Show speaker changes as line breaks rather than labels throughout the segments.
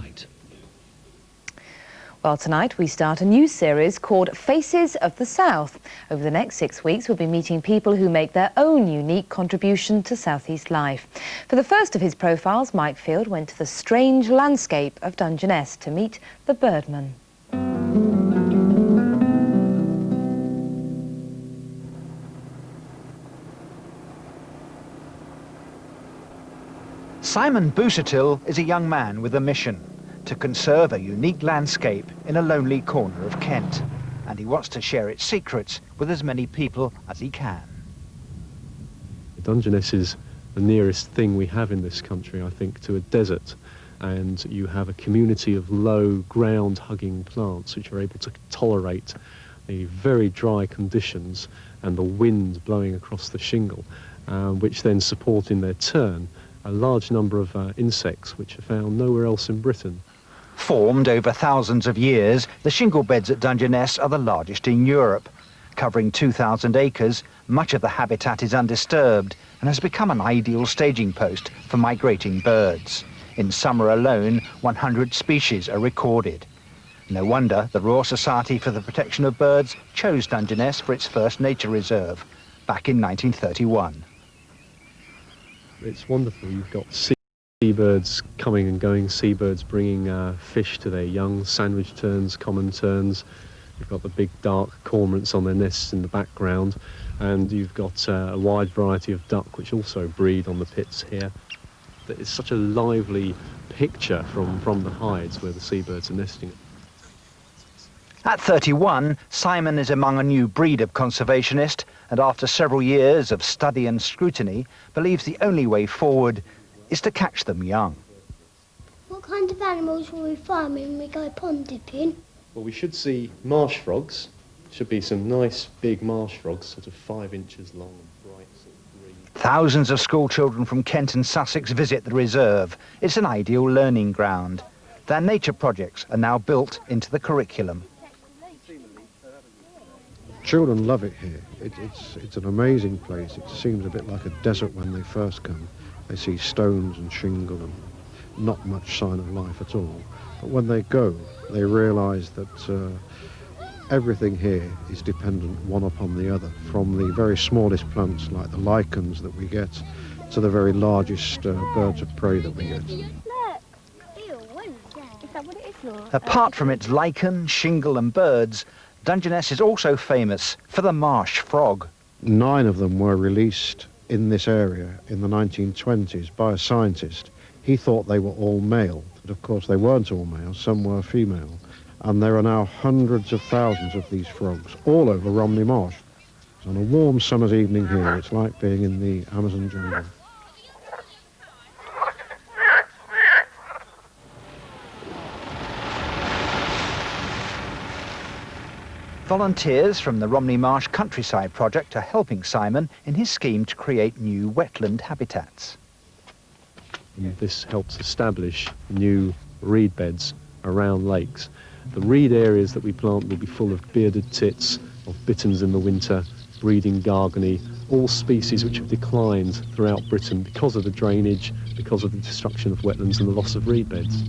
tonight.
Well, tonight we start a new series called Faces of the South. Over the next 6 weeks, we'll be meeting people who make their own unique contribution to South East life. For the first of his profiles, Mike Field went to the strange landscape of Dungeness to meet the birdman.
Simon Busuttil is a young man with a mission: to conserve a unique landscape in a lonely corner of Kent, and he wants to share its secrets with as many people as he can.
Dungeness is the nearest thing we have in this country, I think, to a desert, and you have a community of low ground-hugging plants which are able to tolerate the very dry conditions and the wind blowing across the shingle, which then support in their turn a large number of insects which are found nowhere else in Britain.
Formed over thousands of years, the shingle beds at Dungeness are the largest in Europe. Covering 2,000 acres, much of the habitat is undisturbed and has become an ideal staging post for migrating birds. In summer alone, 100 species are recorded. No wonder the Royal Society for the Protection of Birds chose Dungeness for its first nature reserve back in 1931.
It's wonderful. You've got seabirds coming and going, seabirds bringing fish to their young, sandwich terns, common terns. You've got the big dark cormorants on their nests in the background, and you've got a wide variety of duck which also breed on the pits here. It's such a lively picture from the hides where the seabirds are nesting.
At 31, Simon is among a new breed of conservationist, and after several years of study and scrutiny, believes the only way forward is to catch them young.
What kind of animals will we find when we go pond dipping?
Well, we should see marsh frogs. Should be some nice big marsh frogs, sort of 5 inches long and bright, sort of green.
Thousands of school children from Kent and Sussex visit the reserve. It's an ideal learning ground. Their nature projects are now built into the curriculum.
Children love it here. It's an amazing place. It seems a bit like a desert when they first come. They see stones and shingle and not much sign of life at all. But when they go, they realise that everything here is dependent one upon the other, from the very smallest plants like the lichens that we get to the very largest birds of prey that we get.
Apart from its lichen, shingle and birds, Dungeness is also famous for the marsh frog.
9 of them were released in this area in the 1920s by a scientist. He thought they were all male, but of course they weren't all male, some were female. And there are now hundreds of thousands of these frogs all over Romney Marsh. On a warm summer's evening here, it's like being in the Amazon jungle.
Volunteers from the Romney Marsh Countryside Project are helping Simon in his scheme to create new wetland habitats.
And this helps establish new reed beds around lakes. The reed areas that we plant will be full of bearded tits, of bitterns in the winter, breeding gargony, all species which have declined throughout Britain because of the drainage, because of the destruction of wetlands and the loss of reed beds.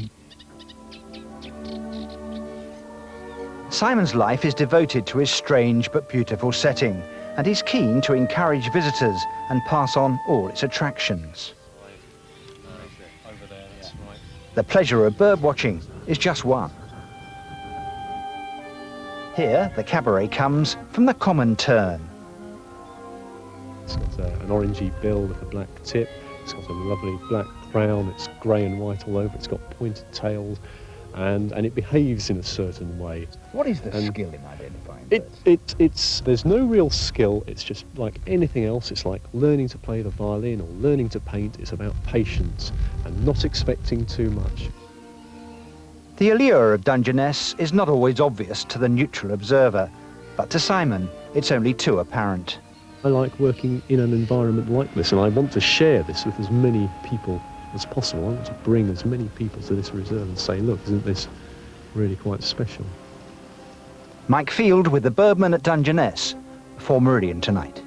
Simon's life is devoted to his strange but beautiful setting, and he's keen to encourage visitors and pass on all its attractions. The pleasure of bird watching is just one. Here, the cabaret comes from the common tern.
It's got an orangey bill with a black tip. It's got a lovely black crown. It's grey and white all over. It's got pointed tails, and it behaves in a certain way.
What is the skill in identifying birds?
There's no real skill. It's just like anything else. It's like learning to play the violin or learning to paint. It's about patience and not expecting too much.
The allure of Dungeness is not always obvious to the neutral observer, but to Simon, it's only too apparent.
I like working in an environment like this, and I want to share this with as many people as possible. I want to bring as many people to this reserve and say, look, isn't this really quite special?
Mike Field with the birdman at Dungeness for Meridian Tonight.